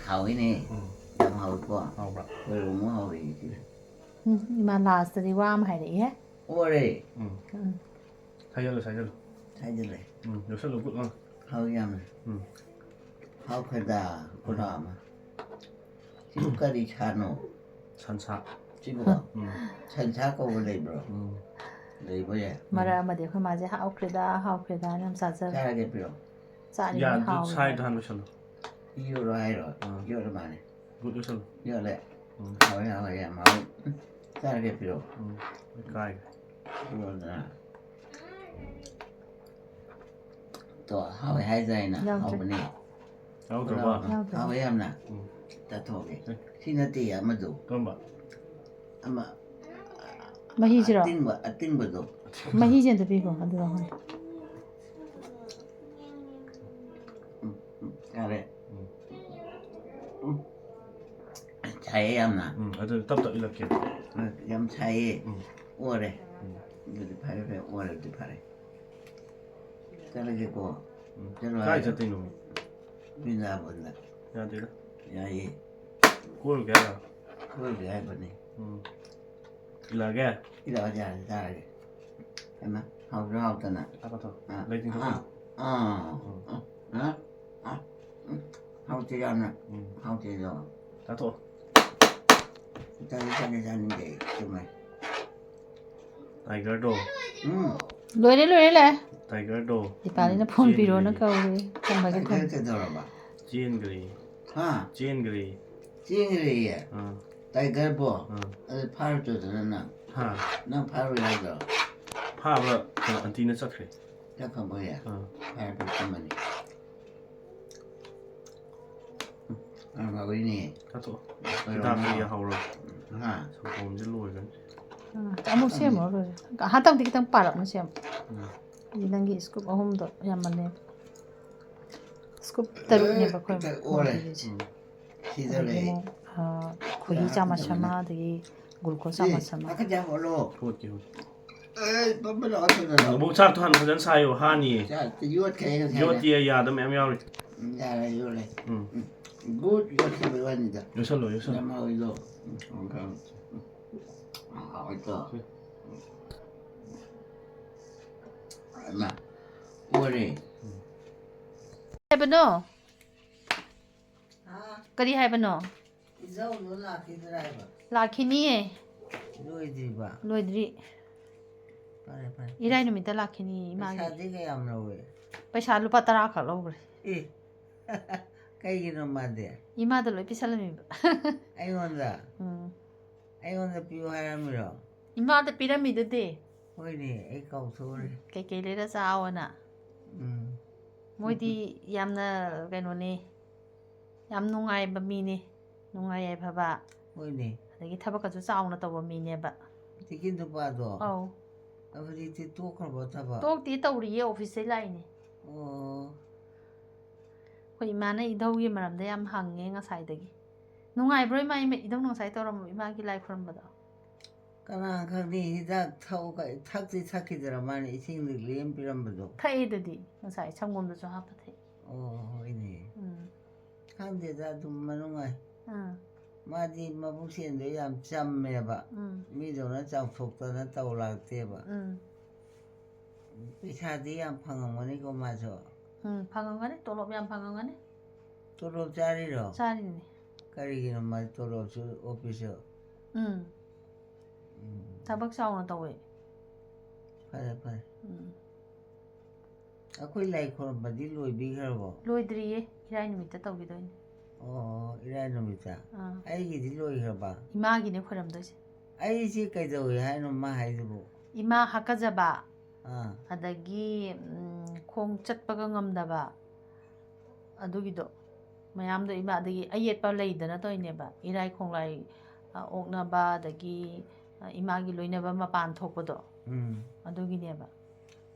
ꯍꯥꯎꯏꯅꯦ ꯎꯝ. ꯌꯥꯝ ꯍꯥꯎꯏꯀꯣ ꯍꯥꯎꯕ꯭ꯔꯥ? ꯂꯣꯏꯔꯨꯃꯨꯛ ꯍꯥꯎꯔꯤ ꯁꯤꯗꯤ ꯏꯃꯥ ꯂꯥꯁꯇꯗꯤ ꯋꯥ ꯑꯃ ꯍꯥꯏꯔꯛꯏꯍꯦ ꯑꯣꯔꯦ ꯎꯝ. ꯁꯥꯏꯖꯜꯂꯨ ꯁꯥꯏꯖꯜꯂꯨ. ꯁꯥꯏꯖꯜꯂꯦ ꯌꯣꯠꯁꯜꯂꯨ ꯀꯨꯠ ꯂꯥꯎꯅ. ꯍꯥꯎꯏ ꯌꯥꯝꯅ ꯎꯝ. ꯍꯥꯎꯈ꯭ꯔꯦꯗ ꯈꯨꯔꯥ ꯑꯃ ꯁꯤꯕꯨ ꯀꯔꯤ ꯁꯥꯅꯣ ꯁꯟꯁꯥ. ꯁꯤꯕꯨ ꯎꯝ. ꯁꯟꯁꯥ ꯀꯧꯕ ꯂꯩꯕ꯭ꯔꯣ ꯎꯝ. ꯂꯩꯕ ꯌꯥꯏ ꯃꯔꯛ ꯑꯃꯗꯤ ꯑꯩꯈꯣꯏ ꯃꯥꯁꯦ ꯍꯥꯎꯈ꯭ꯔꯦꯗꯅ ꯌꯥꯝ ꯆꯥꯖꯕ ꯆꯥꯔꯒꯦ ꯄꯤꯔꯛꯑꯣ ꯆꯥꯔꯤꯉꯩ ꯌꯥꯗꯨ ꯍꯥꯎꯋꯦ ꯁꯥꯏꯗꯣ ꯍꯥꯟꯅ ꯂꯣꯏꯁꯜꯂꯨ. ꯌꯣꯠꯂꯣ ꯍꯥꯏꯔꯣ ꯌꯣꯠꯂ ꯃꯥꯜꯂꯦ ꯀꯨꯠ ꯌꯣꯠꯁꯜꯂꯨ. ꯌꯣꯠꯂꯦ ꯎꯝ. ꯍꯥꯎꯋꯦ ꯍꯥꯎꯋꯦ ꯌꯥꯝ ꯍꯥꯎꯋꯦ ꯆꯥꯔꯒꯦ ꯄꯤꯔꯛꯑꯣ ꯎꯝ. ꯀꯥꯏꯈ꯭ꯔꯦ. ꯄꯤꯔꯛꯑꯣꯗꯅ ꯇꯣ ꯍꯥꯎꯋꯦ ꯍꯥꯏꯗꯥꯏꯅ ꯌꯥꯎꯗ꯭ꯔꯦ ꯍꯥꯎꯕꯅꯦ ꯌꯥꯎꯗ꯭ꯔꯕ? ꯌꯥꯎꯗ꯭ꯔꯦ ꯍꯥꯎꯋꯦ ꯌꯥꯝꯅ ꯎꯝ. ꯆꯥꯊꯣꯛꯑꯒꯦ ꯁꯤ ꯅꯠꯇꯦ ꯑꯃꯗꯣ ꯀꯔꯝꯕ? ꯑꯃ ꯃꯍꯤꯁꯤꯔꯣ ꯑꯇꯤꯡꯕꯗꯣ ꯃꯍꯤꯁꯦ ꯑꯝꯇ ꯄꯤꯈꯣ ꯑꯗꯨꯒ ꯍꯣꯏ ꯌꯥꯔꯦ ꯁꯥꯏꯌꯦ ꯌꯥꯝꯅ ꯑꯗꯨ ꯇꯞ ꯇꯞ ꯏꯜꯂꯛꯀꯦ. ꯌꯥꯝ ꯁꯥꯏꯌꯦ ꯎꯝ. ꯑꯣꯔꯦ ꯑꯗꯨꯗꯤ ꯐꯔꯦ ꯐꯔꯦ ꯑꯣꯔꯗꯤ ꯐꯔꯦ ꯆꯠꯂꯒꯦꯀꯣ ꯆꯠꯂꯣ ꯀꯥꯏ ꯍꯥꯏꯔꯣ ꯆꯠꯇꯣꯏꯅꯣ? ꯕꯤꯟꯗꯥꯕꯟꯗ ꯌꯥꯗꯦꯗ. ꯌꯥꯏꯌꯦ ꯀꯣꯏꯔꯨꯒꯦ ꯍꯥꯏꯔꯣ? ꯀꯣꯏꯔꯨꯒꯦ ꯍꯥꯏꯕꯅꯤ ꯏꯜꯂꯛꯑꯒꯦ? ꯏꯜꯂꯛꯑꯣ ꯌꯥꯔꯦ ꯆꯥꯔꯒꯦ ꯍꯩꯃꯥ ꯍꯥꯎꯁꯨ ꯍꯥꯎꯇꯅ ꯂꯩ ꯇꯤꯡꯊꯣꯛꯀꯅꯨ. ꯍꯥꯎꯇꯦ ꯌꯥꯝꯅ ꯍꯥꯎꯇꯦꯗꯣ ꯆꯥꯊꯣꯛꯑꯣ. ꯆꯥꯅꯤꯡꯗꯦ ꯆꯨꯝꯃꯦ ꯇꯥꯏꯒꯔꯗꯣ. ꯂꯣꯏꯔꯦ ꯂꯥꯛꯑꯦ ꯇꯥꯏꯒꯔꯗꯣ. ꯗꯤꯄꯥꯂꯤꯅ ꯐꯣꯟ ꯄꯤꯔꯣꯅ ꯀꯧꯔꯦ ꯊꯝꯃꯒꯦ ꯇꯥꯏꯒꯔ ꯀꯩꯗꯧꯔꯕ ꯆꯦꯟꯈ꯭ꯔꯦ. ꯍꯥ ꯆꯦꯟꯈ꯭ꯔꯦ. ꯆꯦꯟꯈ꯭ꯔꯦꯌꯦ ꯇꯥꯏꯒꯔꯕꯣ ꯑꯥ. ꯑꯗꯨ ꯐꯥꯔꯨꯆꯣꯗꯅ ꯍꯥ. ꯅꯪ ꯐꯥꯔꯨ ꯌꯥꯗ꯭ꯔꯣ ꯐꯥꯕ ꯑꯟꯇꯤꯅ ꯆꯠꯈ꯭ꯔꯦ. ꯆꯠꯈ꯭ꯔꯕꯣꯌꯦ ꯐꯔꯦ ꯐꯔꯦ ꯊꯝꯃꯅꯤ ꯌꯥꯝ ꯍꯥꯎꯋꯤꯅꯦ ꯆꯥꯊꯣꯛꯑꯣ. ꯍꯤꯗꯥꯛꯁꯦ ꯌꯥꯍꯧꯔꯕ. ꯍꯥ ꯁꯪꯒꯣꯝꯁꯦ ꯂꯣꯏꯒꯅꯤ. ꯑꯃꯨꯛ ꯁꯦꯝꯃꯨꯔꯣ ꯂꯣꯏꯔꯦ ꯍꯟꯗꯛꯇꯤ ꯈꯤꯇꯪ ꯄꯥꯔꯞꯅ ꯁꯦꯝꯃꯨ ꯅꯪꯒꯤ ꯁ꯭ꯀꯨꯞ 3ꯗꯣ ꯌꯥꯝꯃꯜꯂꯦ ꯁ꯭ꯀꯨꯞ 3ꯅꯦꯕ ꯑꯩꯈꯣꯏ ꯄꯤꯔꯤꯁꯦ ꯑꯗꯒꯤ ꯑꯃꯨꯛ ꯈꯣꯏꯍꯤ ꯆꯥꯃꯁ ꯑꯃ ꯑꯗꯒꯤ ꯒ꯭ꯂꯨꯀꯣꯁ ꯆꯥꯃꯁ ꯑꯃ ꯍꯣꯠꯀꯦ ꯑꯃꯨꯛ ꯆꯥꯛꯇꯣ ꯍꯥꯟꯅ ꯐꯖꯅ ꯁꯥꯏꯌꯣ ꯍꯥꯅꯤꯌꯦ. ꯌꯣꯠꯇꯤꯌꯦ ꯌꯥꯗ ꯃꯌꯥꯝ ꯌꯥꯎꯔꯤ. ꯌꯥꯔꯦ ꯌꯣꯠꯂꯦ ꯒꯨꯗ ꯌꯣꯠꯈꯤꯕꯩ ꯋꯥꯅꯤꯗ ꯌꯣꯠꯁꯜꯂꯣ ꯌꯣꯠꯁꯜꯂꯣ. ꯌꯥꯝ ꯍꯥꯎꯋꯤꯗꯣ ꯍꯥꯎꯋꯤꯀꯣ ꯑꯣꯔꯦ ꯍꯥꯏꯕꯅꯣ ꯀꯔꯤ ꯍꯥꯏꯕꯅꯣ? ꯏꯖꯧꯗꯣ ꯂꯥꯛꯈꯤꯗ꯭ꯔꯥ ꯍꯥꯏꯕ ꯂꯥꯛꯈꯤꯅꯤꯌꯦ ꯂꯣꯏꯗ꯭ꯔꯤꯕ ꯂꯣꯏꯗ꯭ꯔꯤ ꯐꯔꯦ ꯐꯔꯦ ꯏꯔꯥꯏ ꯅꯨꯃꯤꯠꯇ ꯂꯥꯛꯈꯤꯅꯤ ꯏꯃꯥꯒꯤ ꯄꯩꯁꯥꯗꯤ ꯀꯌꯥꯝ ꯂꯧꯋꯦ ꯄꯩꯁꯥ ꯂꯨꯄꯥ 10 ꯈꯛ ꯂꯧꯈ꯭ꯔꯦ ꯑꯦ ꯀꯩꯒꯤꯅꯣ ꯃꯥꯗꯤ 이마도 로 삐살람이봐. ꯑꯩꯉꯣꯟꯗ 응. ꯑꯩꯉꯣꯟꯗ ꯄꯤꯌꯨ ꯍꯥꯏꯔꯝꯃꯤꯔꯣ 이마한테 피라미드대. ꯍꯣꯏꯅꯦ ꯑꯩ ꯀꯥꯎꯊꯣꯛꯎꯔꯦ 깨깨 레라 짜오나. 모이디 얌나 그노네. 얌 농아이바 미네. 농아이 봐봐. ꯍꯣꯏꯅꯦ ꯑꯗꯒꯤ ꯊꯕꯛꯀꯁꯨ ꯆꯥꯎꯅ ꯇꯧꯕ ꯃꯤꯅꯦꯕ ꯇꯤꯀꯤ ꯅꯨꯄꯥꯗꯣ ꯑꯧ ꯍꯧꯖꯤꯛꯇꯤ ꯇꯣꯛꯈ꯭ꯔꯕꯣ ꯊꯕꯛ ꯇꯣꯛꯇꯤ ꯇꯧꯔꯤꯌꯦ ꯑꯣꯐꯤꯁꯇꯩ ꯂꯥꯛꯏꯅꯦ ꯑꯣ ꯑꯩꯈꯣꯏ ꯏꯃꯥꯅ ꯏꯙꯧꯒꯤ ꯃꯔꯝꯗ ꯌꯥꯝ ꯍꯪꯉꯦ ꯉꯁꯥꯏꯗꯒꯤ ꯅꯨꯡꯉꯥꯏꯕ꯭ꯔꯣ ꯏꯃꯥ ꯏꯙꯧꯅ ꯉꯁꯥꯏ ꯇꯧꯔꯝꯕ ꯏꯃꯥꯒꯤ ꯂꯥꯏ ꯈꯨꯔꯝꯕꯗꯣ ꯀꯅꯥ ꯈꯪꯅꯤ ꯍꯤꯗꯥꯛ ꯊꯛꯇꯤ ꯊꯛꯈꯤꯗ꯭ꯔꯥ ꯃꯥꯅ ꯏꯁꯤꯡꯗꯤ ꯂꯦꯝ ꯄꯤꯔꯝꯕꯗꯣ ꯊꯛꯏꯗꯨꯗꯤ ꯉꯁꯥꯏ ꯁꯪꯒꯣꯝꯗꯁꯨ ꯍꯥꯞꯄ ꯊꯛꯏ ꯑꯣ ꯍꯣꯏꯅꯦ ꯎꯝ ꯈꯪꯗꯦꯗ ꯑꯗꯨꯝ ꯃꯅꯨꯡꯉꯥꯏ ꯎꯝ 마디 마부시엔도 얌 짬매바 미도나 짬속도나 떠올랐대바 피사디 얌 방어머니 고마서 방어가네 또롭 얌 방어가네 또롭 자리로 자리네 가리기는 말 또롭 오피스 타박 사우나 떠왜 파래 아코이 라이 코르바디 로이비그라고 로이드리에 이라이 누미타 떠기도이네 이라이 놈이다. 아이기디 로이해봐. 이마기네 khoramdosi. 아이지 그래도 하는 마 하이고. 이마 하카자바. adagi khong chatpaga ngamdaba. adugido mayamdo ima adagi ayetpa leidana toineba. irai khonglai oknaba adagi imagi loinaba mapan thokpado. adugineba.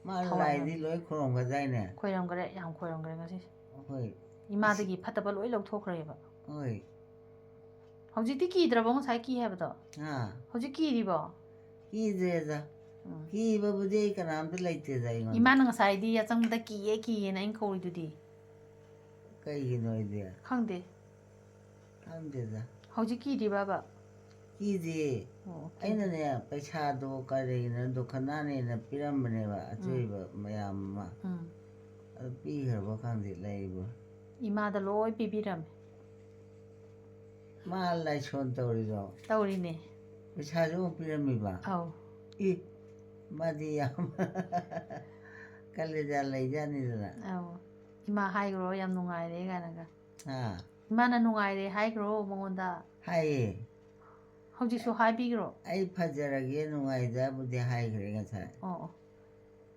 마 라이디 로이 khoram가자이네. khoramgare yam khoramgare ngasi. ꯍꯣꯏ 이마ꯗꯒꯤ ꯐꯠꯇꯕ ꯂꯣꯏ ꯂꯧꯊꯣꯛꯈ꯭ꯔꯦꯕ ꯍꯣꯏ ꯍꯧꯖꯤꯛꯇꯤ ꯀꯤꯗ꯭ꯔꯕꯣ ꯉꯁꯥꯏ ꯀꯤ ꯍꯥꯏꯕꯗꯣ ꯍꯧꯖꯤꯛ ꯀꯤꯔꯤꯕꯣ ꯀꯤꯗ꯭ꯔꯦꯗ ꯀꯤꯕꯕꯨꯗꯤ ꯑꯩ ꯀꯅꯥꯝꯇ ꯂꯩꯇꯦꯗ ꯑꯩꯉꯣꯟꯗ 이마는 ꯉꯁꯥꯏꯗꯤ ꯑꯆꯪꯕꯗ ꯀꯤꯌꯦ ꯀꯤꯌꯦꯅ ꯑꯩꯅ ꯀꯧꯔꯤꯗꯨꯗꯤ ꯀꯩꯒꯤꯅꯣ ꯑꯩꯗꯤ ꯈꯪꯗꯦꯗ ꯍꯧꯖꯤꯛ ꯀꯤꯗ꯭ꯔꯤꯕꯕ ꯀꯤꯗꯦ ꯑꯩꯅꯅꯦ ꯄꯩꯁꯥꯗꯣ ꯀꯔꯤꯅꯣ ꯗꯣꯈꯅꯥꯅꯦꯅ ꯄꯤꯔꯝꯕꯅꯦꯕ ꯑꯆꯣꯏꯕ ꯃꯌꯥꯝ ꯑꯃ ꯑꯗꯨ ꯄꯤꯈ꯭ꯔꯕ ꯈꯪꯗꯦ ꯂꯩꯕ 이마ꯗ ꯂꯣꯏ ꯄꯤꯕꯤꯔꯝꯃꯦ ꯃꯥ ꯂꯥꯏꯁꯣꯟ ꯇꯧꯔꯤꯗꯣ ꯇꯧꯔꯤꯅꯦ ꯄꯩꯁꯥꯁꯨ ꯑꯃꯨꯛ ꯄꯤꯔꯝꯃꯤꯕ ꯑꯧ ꯃꯥꯗꯤ ꯌꯥꯝ ꯀꯂꯦꯖꯥ ꯂꯩꯖꯥꯠꯅꯤꯗꯅ ꯑꯧ 이마 ꯍꯥꯏꯈ꯭ꯔꯣ ꯌꯥꯝ ꯅꯨꯡꯉꯥꯏꯔꯦ ꯀꯥꯏꯅꯒ 이마ꯅ ꯅꯨꯡꯉꯥꯏꯔꯦ ꯍꯥꯏꯈ꯭ꯔꯣ ꯃꯉꯣꯟꯗ ꯍꯥꯏꯌꯦ ꯍꯧꯖꯤꯛꯁꯨ ꯍꯥꯏꯕꯤꯈ꯭ꯔꯣ ꯑꯩ ꯐꯖꯔꯒꯦ ꯅꯨꯡꯉꯥꯏꯖꯕꯨꯗꯤ ꯍꯥꯏꯈ꯭ꯔꯦ ꯉꯁꯥꯏ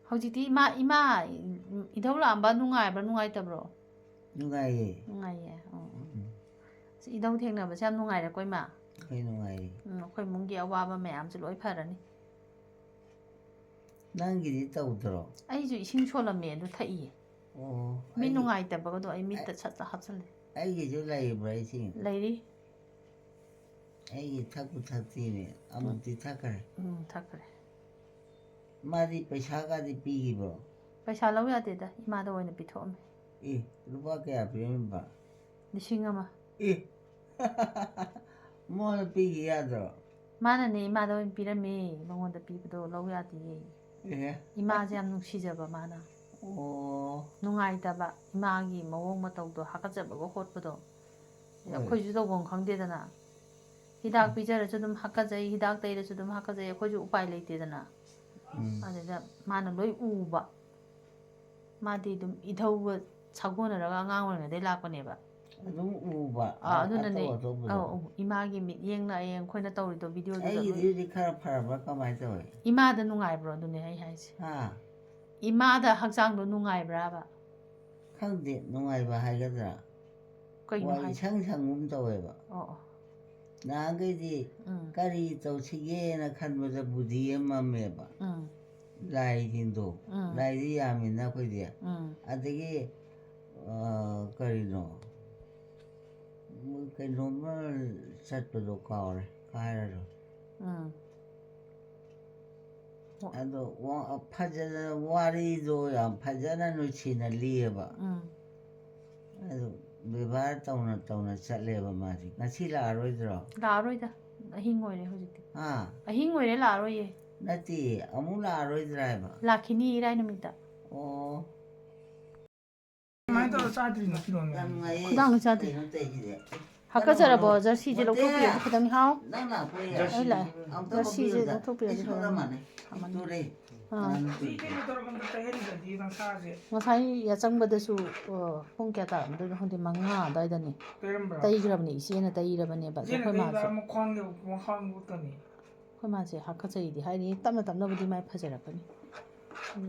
ꯍꯧꯖꯤꯛꯇꯤ 이마 이ꯙꯧ ꯂꯥꯛꯑꯝꯕ ꯅꯨꯡꯉꯥꯏꯕ꯭ꯔꯥ ꯅꯨꯡꯉꯥꯏꯇꯕ꯭ꯔꯣ ꯅꯨꯡꯉꯥꯏꯌꯦ ꯅꯨꯡꯉꯥꯏꯌꯦ 이ꯙꯧ ꯊꯦꯡꯅꯕꯁꯦ ꯌꯥꯝ ꯅꯨꯡꯉꯥꯏꯔꯦꯀꯣ ꯏꯃꯥ ꯍꯣꯏ ꯅꯨꯡꯉꯥꯏꯌꯦ ꯑꯩꯈꯣꯏ ꯏꯃꯨꯡꯒꯤ ꯑꯋꯥꯕ ꯃꯌꯥꯝꯁꯨ ꯂꯣꯏ ꯐꯔꯅꯤ ꯅꯪꯒꯤꯗꯤ ꯇꯧꯗ꯭ꯔꯣ ꯑꯩꯁꯨ ꯏꯁꯤꯡ ꯁꯣꯜꯂꯝꯃꯦ ꯑꯗꯨ ꯊꯛꯏꯌꯦ ꯃꯤ ꯅꯨꯡꯉꯥꯏꯇꯕꯒꯗꯣ ꯑꯩ ꯃꯤꯠꯇ ꯁꯠ ꯍꯥꯞꯆꯜꯂꯦ ꯑꯩꯒꯤꯁꯨ ꯂꯩꯕ꯭ꯔꯥ ꯏꯁꯤꯡ ꯂꯩꯔꯤ ꯑꯩꯒꯤ ꯊꯛꯄꯨ ꯊꯛꯇꯤꯅꯦ ꯑꯃꯨꯛꯇꯤ ꯊꯛꯈ꯭ꯔꯦ ꯊꯛꯈ꯭ꯔꯦ ꯃꯥꯗꯤ ꯄꯩꯁꯥꯒꯗꯤ ꯄꯤꯈꯤꯕ꯭ꯔꯣ ꯄꯩꯁꯥ ꯂꯧ ꯌꯥꯗꯦꯗ ꯏꯃꯥꯗ ꯑꯣꯏꯅ ꯄꯤꯊꯣꯛꯑꯝꯃꯦ ꯂꯨꯄꯥ ꯀꯌꯥ ꯄꯤꯔꯝꯕ 1,000 ꯃꯉꯣꯟꯗ ꯄꯤꯈꯤ ꯌꯥꯗ꯭ꯔꯣ ꯃꯥꯅꯅꯦ ꯏꯃꯥꯗ ꯑꯣꯏꯅ ꯄꯤꯔꯝꯃꯦ ꯃꯉꯣꯟꯗ ꯄꯤꯕꯗꯣ ꯂꯧ ꯌꯥꯗꯦꯌꯦ 이마ꯁꯦ ꯌꯥꯝ ꯅꯨꯡꯁꯤꯖꯕ ꯃꯥꯅ ꯅꯨꯡꯉꯥꯏꯇꯕ ꯏꯃꯥꯒꯤ ꯃꯑꯣꯡ ꯃꯇꯧꯗꯣ ꯍꯥꯀꯠꯆꯕꯒ ꯍꯣꯠꯄꯗꯣ ꯑꯩꯈꯣꯏꯁꯨ ꯇꯧꯐꯝ ꯈꯪꯗꯦꯗꯅ ꯍꯤꯗꯥꯛ ꯄꯤꯖꯔꯁꯨ ꯑꯗꯨꯝ ꯍꯥꯀꯠꯆꯩ ꯍꯤꯗꯥꯛ ꯇꯩꯔꯁꯨ ꯑꯗꯨꯝ ꯍꯥꯀꯠꯆꯩ ꯑꯩꯈꯣꯏꯁꯨ ꯎꯄꯥꯏ ꯂꯩꯇꯦꯗꯅ ꯑꯗꯨꯗ ꯃꯥꯅ ꯂꯣꯏ ꯎꯕ ꯃꯥꯗꯤ ꯑꯗꯨꯝ ꯏꯙꯧꯒ ꯁꯥꯒꯣꯟꯅꯔꯒ ꯑꯉꯥꯡ ꯑꯣꯏꯔꯤꯉꯩꯗꯩ ꯂꯥꯛꯄꯅꯦꯕ ꯑꯗꯨꯝ ꯎꯕ ꯑꯗꯨꯅꯅꯦ 이마ꯒꯤ ꯃꯤꯠꯌꯦꯡ ꯅꯥꯌꯦꯡ ꯑꯩꯈꯣꯏꯅ ꯇꯧꯔꯤꯗꯣ ꯚꯤꯗꯤꯑꯣꯗꯨꯗ ꯑꯩꯒꯤꯗꯤ ꯈꯔ ꯐꯔꯕ꯭ꯔꯥ ꯀꯃꯥꯏꯅ ꯇꯧꯋꯤ 이마ꯗ ꯅꯨꯡꯉꯥꯏꯕ꯭ꯔꯣ ꯑꯗꯨꯅꯦ ꯑꯩ ꯍꯥꯏꯁꯦ 이마ꯗ ꯍꯛꯆꯥꯡꯗꯣ ꯅꯨꯡꯉꯥꯏꯕ꯭ꯔꯥꯕ ꯈꯪꯗꯦ ꯅꯨꯡꯉꯥꯏꯕ ꯍꯥꯏꯒꯗ꯭ꯔꯥ ꯋꯥ ꯏꯁꯪ ꯁꯪꯒꯨꯝ ꯇꯧꯋꯦꯕ ꯅꯍꯥꯟꯈꯩꯗꯤ ꯀꯔꯤ ꯇꯧꯁꯤꯒꯦꯅ ꯈꯟꯕꯗ ꯕꯨꯙꯤ ꯑꯃꯃꯦꯕ ꯂꯥꯏꯁꯤꯡꯗꯣ ꯂꯥꯏꯗꯤ ꯌꯥꯝꯃꯤꯅ ꯑꯩꯈꯣꯏꯗꯤ ꯑꯗꯒꯤ ꯀꯔꯤꯅꯣ ꯀꯩꯅꯣꯝꯃ ꯆꯠꯄꯗꯣ ꯀꯥꯎꯔꯦ ꯍꯥꯏꯔꯔꯣ ꯑꯗꯣ ꯐꯖꯅ ꯋꯥꯔꯤꯗꯣ ꯌꯥꯝ ꯐꯖꯅ ꯅꯨꯡꯁꯤꯅ ꯂꯤꯌꯦꯕ ꯑꯗꯨ ꯕꯦꯕꯥꯔ ꯇꯧꯅ ꯆꯠꯂꯦꯕ ꯃꯥꯁꯤ ꯉꯁꯤ ꯂꯥꯛꯑꯔꯣꯏꯗ꯭ꯔꯣ ꯂꯥꯛꯑꯔꯣꯏꯗ ꯑꯍꯤꯡ ꯑꯣꯏꯔꯦ ꯍꯧꯖꯤꯛꯇꯤ ꯑꯍꯤꯡ ꯑꯣꯏꯔꯦ ꯂꯥꯛꯑꯔꯣꯏꯌꯦ ꯅꯠꯇꯦ ꯑꯃꯨꯛ ꯂꯥꯛꯑꯔꯣꯏꯗ꯭ꯔꯥ ꯍꯥꯏꯕ ꯂꯥꯛꯈꯤꯅꯤ ꯏꯔꯥꯏ ꯅꯨꯃꯤꯠꯇ 그만 떨어 짜들이 넣기로는 ꯈꯨꯗꯥꯡꯅ ꯆꯥꯗꯦ ꯍꯥꯀꯠꯆꯔꯕꯣ ꯖꯔꯁꯤꯁꯦ ꯂꯧꯊꯣꯛꯄꯤꯔꯗꯤ ꯈꯤꯇꯪ ꯍꯥꯎ ꯅꯪ ꯂꯥꯛꯄ ꯑꯩ ꯂꯥꯛꯑꯦ ꯖꯔꯁꯤꯁꯦ ꯂꯧꯊꯣꯛꯄꯤꯔꯗꯤ ꯐꯔꯅꯤ Sitting motor kan tertahan jadi nang saje. Masai ya changbadasu pung kya ta amdo hongde manga daidani Terembra. taigrabni isena tairabani ba Jadi khoi ma kita mau kong butani. khoi ma se hakajai di haini tamna tamna budi mai phajarakani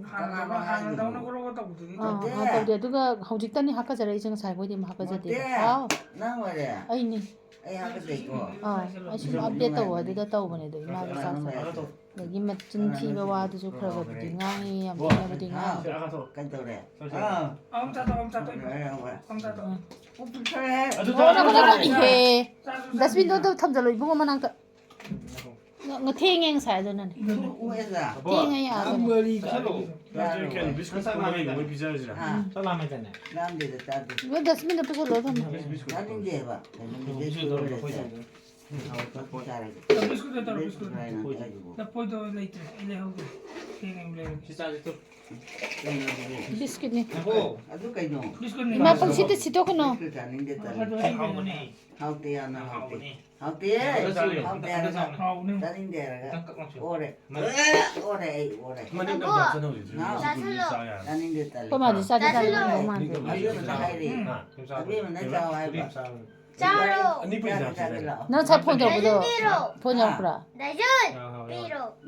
Hang daun aku lo kata butani. ha tawde aduga hojiktani hakajara iseng sai godi ma hakajade ha Nang wale. ai ni Ai haka dai ko. ai sum update taw aduda tawbane do ima sa sa lagi machin thi ba wa du khra ba budi ngai am ba budi ngai Kan tau re. Om satu. Om satu. Upu chare. 나 이게 다스빈도 탐절로 이보고 만한가 나 탱행 사야잖아 Uesa. 탱행이 아들 캔 비스킷 사람이 뭐 비자지라. Salamatnya. Nam de ta. 왜 다스빈도 부서로 탐 Nanin de ba. Biskut itu biskut. Depois do leite, ele é o que é o leite. 비스킷니 Adu kai no. Biskut ni. 이마 뻥시트 시도코노 Nanin de ta. Kau ni. How te ana. Kau ni. How te. How te ana. Kau ni. Nanin de ra. Tangkap langsung. Ore. Ore. 그만해 남자는 어디? Nanin de ta. 꼬마지 싸다다는 너무 안돼 Ayo na kai ri. Abi na chao ai ba. Charo. 아니 비자. 너잘 폰더보다 폰이었구라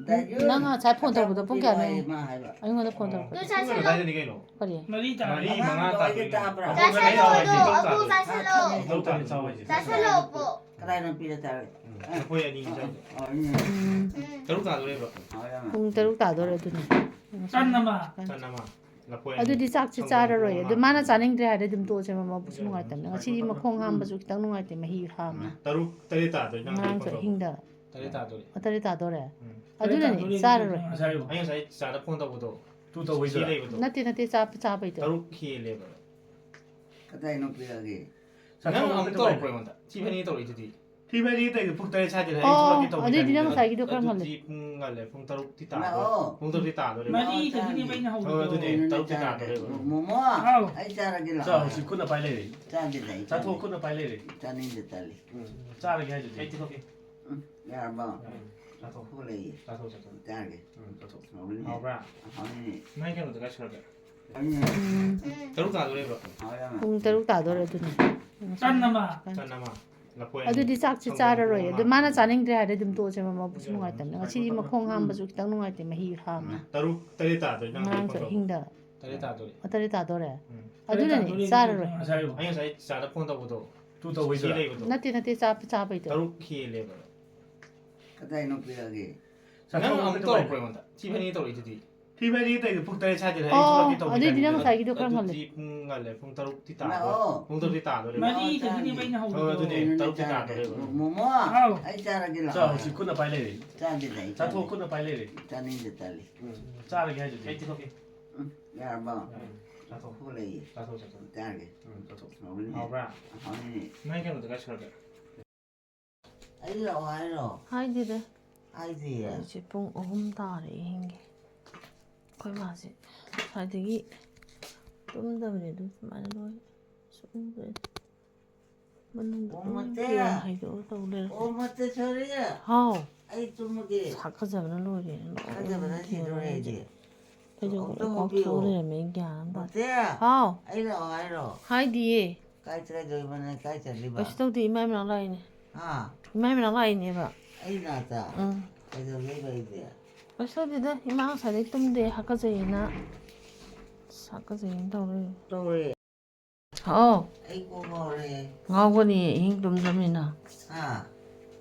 Dayu. 너가 잘 폰더보다 폰게 아니야 Ma hai ba. 아니 근데 폰더 Tu 그걸 sasalo. 나야 되니까 이거. 그래 Malita. Mali, Ama mga ko tabi. ay ta bra. Sasalo do. Opo sasalo. 너 때문에 싸워야지. Sasalo po. Krai no pila ta. 보야 니 이제. Oh ni. 더룩 다 노래 봐. Ayam. 공 대륙 다더라더니 San nama. 짠나마. 나 보야. ꯑꯗꯨꯗꯤ ꯆꯥꯛꯁꯤ ꯆꯥꯔꯔꯣꯏ ꯑꯗꯨ ꯃꯥꯅ ꯆꯥꯅꯤꯡꯗ꯭ꯔꯦ ꯍꯥꯏꯔꯗꯤ ꯑꯗꯨꯝ ꯇꯣꯛꯑꯁꯦ ꯃꯕꯨꯁꯨ ꯅꯨꯡꯉꯥꯏꯇꯕꯅꯦ ꯉꯁꯤꯗꯤ ꯃꯈꯣꯡ ꯍꯥꯝꯕꯁꯨ ꯈꯤꯇꯪ ꯅꯨꯡꯉꯥꯏꯇꯦ ꯃꯍꯤ ꯍꯥꯝꯃꯦ 더룩 때리 다 돼. ꯉꯔꯥꯡꯁꯨ ꯑꯍꯤꯡꯗ 때리 다 돼. ꯑꯇꯔꯤ ꯇꯥꯗꯣꯔꯦ ꯑꯗꯨꯅꯅꯤ ꯆꯥꯔꯔꯣꯏ 아니 사이 자다 폰다고도 뚜더 보이더라. ꯅꯠꯇꯦ ꯅꯠꯇꯦ ꯆꯥꯕꯩꯗꯣ 더룩 히레버. Katai no pila ge. 난 아무것도 못 보인다. 티베니 또 이제 티베리 때 북달에 차지를 해. 어디 니랑 살기도 그런 걸래 풍갈래 풍다룩 티타. Na o. 풍다룩 티타 노래. Mali itu ni banyak hau. 어두네 더룩 티타 노래. Momo. Ai cha ra ge la. 자, 혹시 kunna 빨래. Cha de dai. 자, 또 kunna 빨래. Cha ni de tali. 짜르게 해주지. 에이티 커피. Ya ba. 자, 또. Ko le. 자소. Cha ge. 자, 또. Awli. 아브라. Awli. 나이게는 누가 싫어해? Ani. 더룩 다 노래 봐. Ayam. 공 대륙 다더라더니 San nama. 짠나마. 나 보야. ꯑꯗꯨꯗꯤ ꯆꯥꯛꯁꯤ ꯆꯥꯔꯔꯣꯏ ꯑꯗꯨ ꯃꯥꯅ ꯆꯥꯅꯤꯡꯗ꯭ꯔꯦ ꯍꯥꯏꯔꯗꯤ ꯑꯗꯨꯝ ꯇꯣꯛꯑꯁꯦ ꯃꯕꯨꯁꯨ ꯅꯨꯡꯉꯥꯏꯇꯕꯅꯦ ꯉꯁꯤꯗꯤ ꯃꯈꯣꯡ ꯍꯥꯝꯕꯁꯨ ꯈꯤꯇꯪ ꯅꯨꯡꯉꯥꯏꯇꯦ ꯃꯍꯤ ꯍꯥꯝꯃꯦ 더룩 때리 다 돼. ꯉꯔꯥꯡꯁꯨ ꯑꯍꯤꯡꯗ 때리 다 돼. ꯑꯇꯔꯤ ꯇꯥꯗꯣꯔꯦ ꯑꯗꯨꯅꯅꯤ ꯆꯥꯔꯔꯣ이 자유. 아니 사이 자다 폰다고도 뚜더 보이더라. 히레거도. 낫티 짜바이도 더룩 히레버. Katai no pila ge. 난 아무것도 못 보인다. 티베니 또 이제 티베리 때 북달에 차지를 해. 어디 니랑 살기도 그런 걸래 풍갈래 풍다룩 티타. Na o. 풍다룩 티타 노래. Mali itu ni banyak hau. 어두네 더룩 티타 노래. Momo. Ai cha ra ge la. 자, 혹시 kunna 빨래. Cha de dai. 자, 또 kunna 빨래. Cha ni de tali. 짜르게 해주지. 에이티 커피. Ya ba. 자, 또. Ko le. 자소. Cha ge. 자, 또. Awli. 아브라. Awli. 나이게는 누가 싫어해? Ai lo ai lo. 하이디래 Ai gì à? 이제 뽕 오흠다래 행게 거의 맞지 하이디기 똠다브레도 많이 넣어 쏨브레 어머째. 하이도 떠오래 Ô mà tê chơi đấy à? 하우 Ai chung một cái. 사카자브는 로리는 Cái gì mà nó chỉ rồi này gì? 그저거 kok소래 맹기한다 Mà tê à? 하우 Ai rồi. 하이디 Cái chơi rồi mà này cái chơi đi bà. 어시도도 이마이랑 라이네 À, 이마이랑 라이네 봐 ai là ta? 응 Cái rồi lấy vậy gì à? 어시도도 이마 사대 똠데 하카자이나 사카자인 떠오래 Rồi. Ai cô ngồi đây. ngawani hing tumdamina À.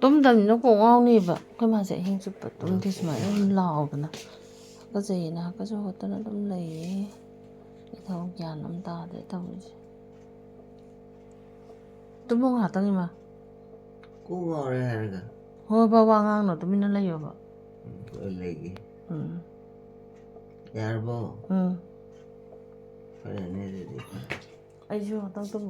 tumdamina ko ngawni ba kama se hing chupa tumdis ma law bana ka zeina ka jo hotana dum lei ithau gyan am ta de tawji tumong hatang ma Cô ngồi đây hả cả? ho ba wangang no tumina lei ba Rồi lấy cái. 음 Dạ bố. Phải là này đi. ai jo hatang tum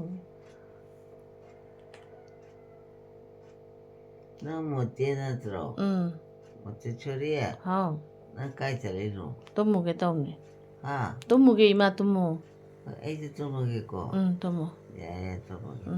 Nó một tiếng là rồi. Một tiếng chơi đi à? ha Nó cái chơi đi rồi. tummuge tumni À. tummuge ima tummu Ai thì tôi một cái cô. tummu Dạ, tôi một cái.